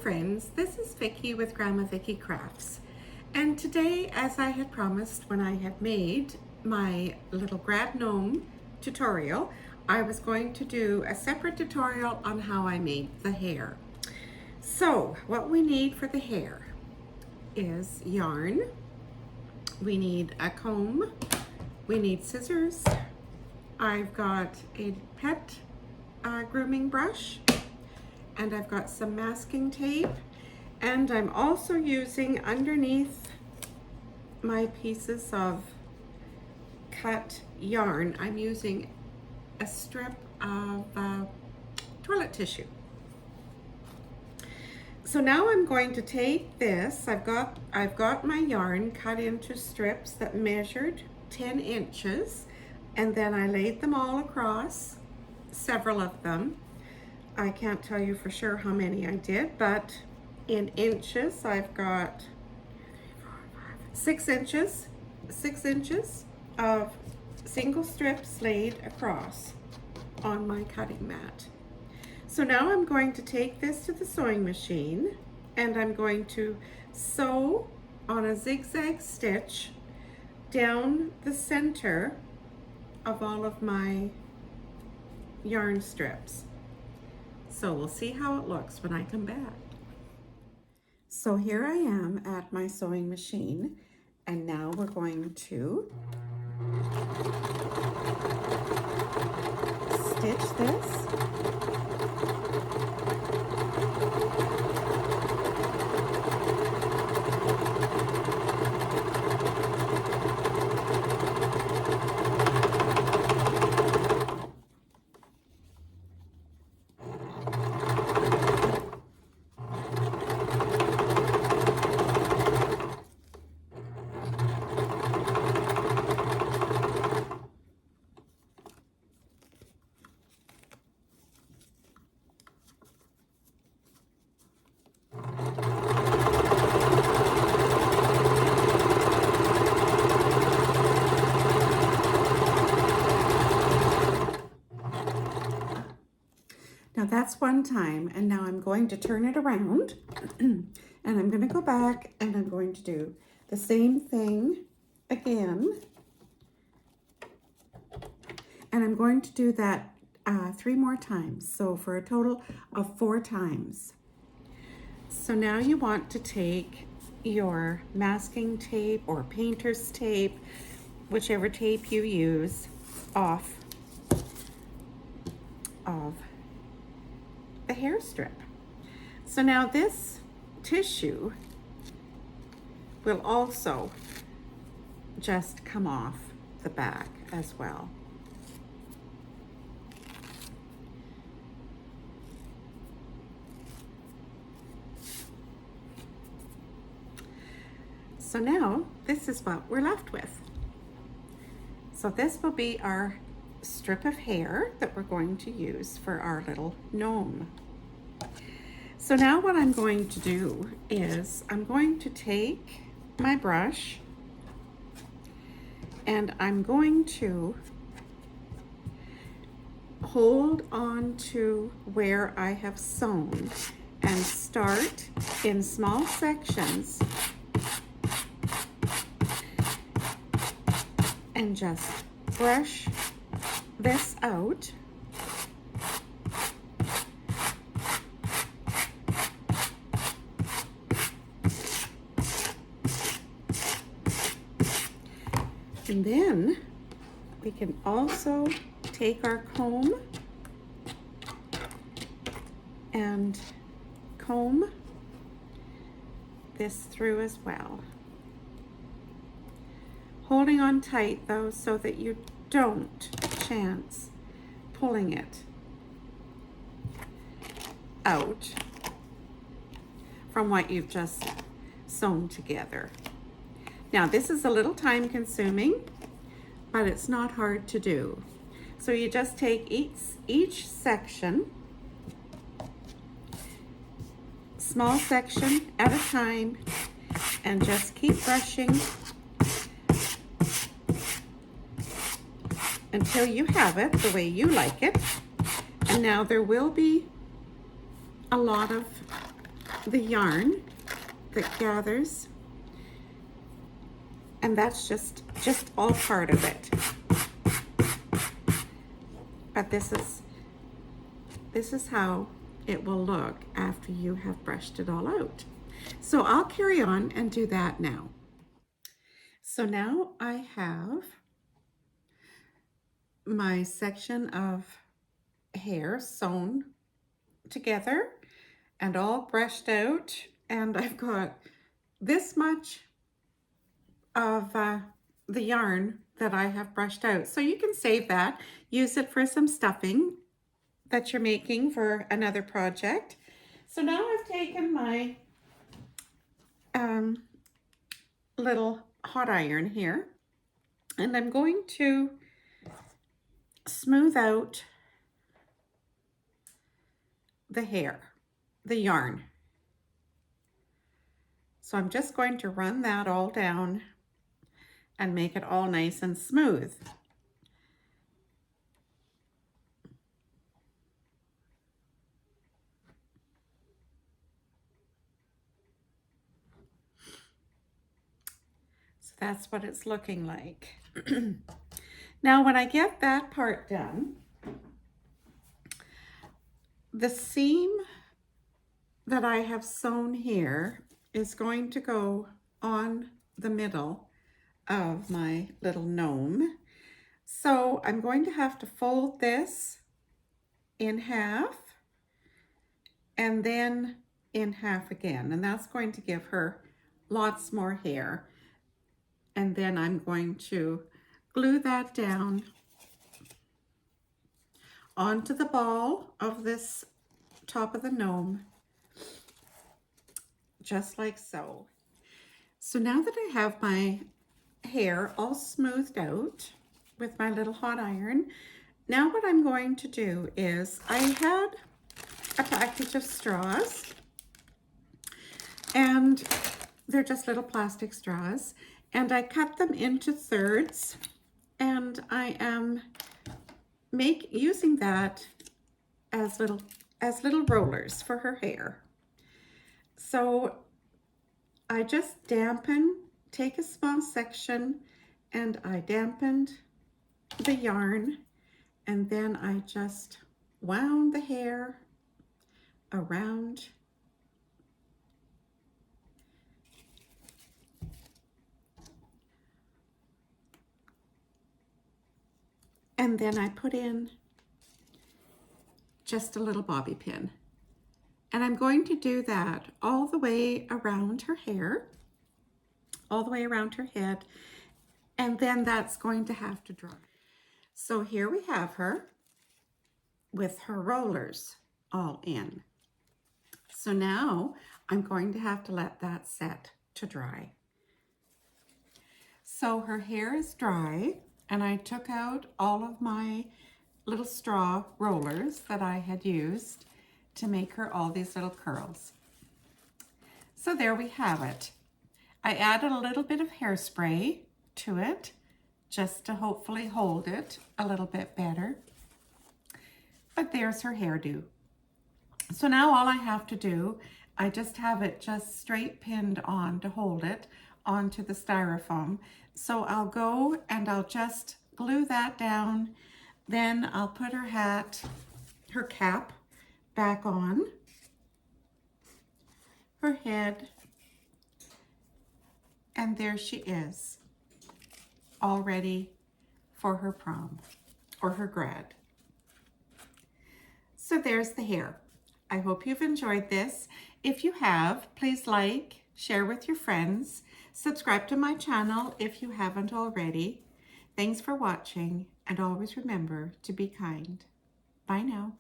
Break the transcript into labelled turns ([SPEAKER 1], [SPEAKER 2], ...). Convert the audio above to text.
[SPEAKER 1] friends, this is Vicki with Grandma Vicki Crafts, and today, as I had promised when I had made my little Gnome tutorial, I was going to do a separate tutorial on how I made the hair. So what we need for the hair is yarn, we need a comb, we need scissors, I've got a pet grooming brush, and I've got some masking tape, and I'm also using underneath my pieces of cut yarn, I'm using a strip of toilet tissue. So now I'm going to take this, I've got my yarn cut into strips that measured 10 inches, and then I laid them all across, several of them. I can't tell you for sure how many I did, but in inches, I've got 6 inches of single strips laid across on my cutting mat. So now I'm going to take this to the sewing machine, and I'm going to sew on a zigzag stitch down the center of all of my yarn strips. So we'll see how it looks when I come back. So here I am at my sewing machine, and now we're going to stitch this. Now that's one time, and now I'm going to turn it around and I'm going to go back and I'm going to do the same thing again, and I'm going to do that 3 more times, so for a total of 4 times. So now you want to take your masking tape or painter's tape, whichever tape you use, off of the hair strip. So now this tissue will also just come off the back as well. So now this is what we're left with. So this will be our strip of hair that we're going to use for our little gnome. So now what I'm going to do is I'm going to take my brush and I'm going to hold on to where I have sewn and start in small sections and just brush this out. And then we can also take our comb and comb this through as well. Holding on tight though, so that you don't chance pulling it out from what you've just sewn together. Now this is a little time consuming, but it's not hard to do. So you just take each section, small section at a time, and just keep brushing until you have it the way you like it. And now there will be a lot of the yarn that gathers, and that's just all part of it. But this is how it will look after you have brushed it all out. So I'll carry on and do that now. So now I have my section of hair sewn together and all brushed out, and I've got this much of the yarn that I have brushed out. So you can save that, use it for some stuffing that you're making for another project. So now I've taken my little hot iron here, and I'm going to smooth out the hair, the yarn. So I'm just going to run that all down and make it all nice and smooth. So that's what it's looking like. Now when I get that part done, the seam that I have sewn here is going to go on the middle of my little gnome. So I'm going to have to fold this in half and then in half again, and that's going to give her lots more hair. And then I'm going to glue that down onto the ball of this top of the gnome, just like so. So now that I have my hair all smoothed out with my little hot iron, now what I'm going to do is I had a package of straws, and they're just little plastic straws, and I cut them into thirds, and I am using that as little rollers for her hair. So I just take a small section, and I dampened the yarn, and then I just wound the hair around and then I put in just a little bobby pin. And I'm going to do that all the way around her hair, all the way around her head, and then that's going to have to dry. So here we have her with her rollers all in. So now I'm going to have to let that set to dry. So her hair is dry, and I took out all of my little straw rollers that I had used to make her all these little curls. So there we have it. I added a little bit of hairspray to it just to hopefully hold it a little bit better. But there's her hairdo. So now all I have to do, I just have it just straight pinned on to hold it onto the styrofoam. So I'll go and I'll just glue that down. Then I'll put her cap back on, her head, and there she is, all ready for her prom or her grad. So there's the hair. I hope you've enjoyed this. If you have, please like, share with your friends, subscribe to my channel if you haven't already. Thanks for watching, and always remember to be kind. Bye now.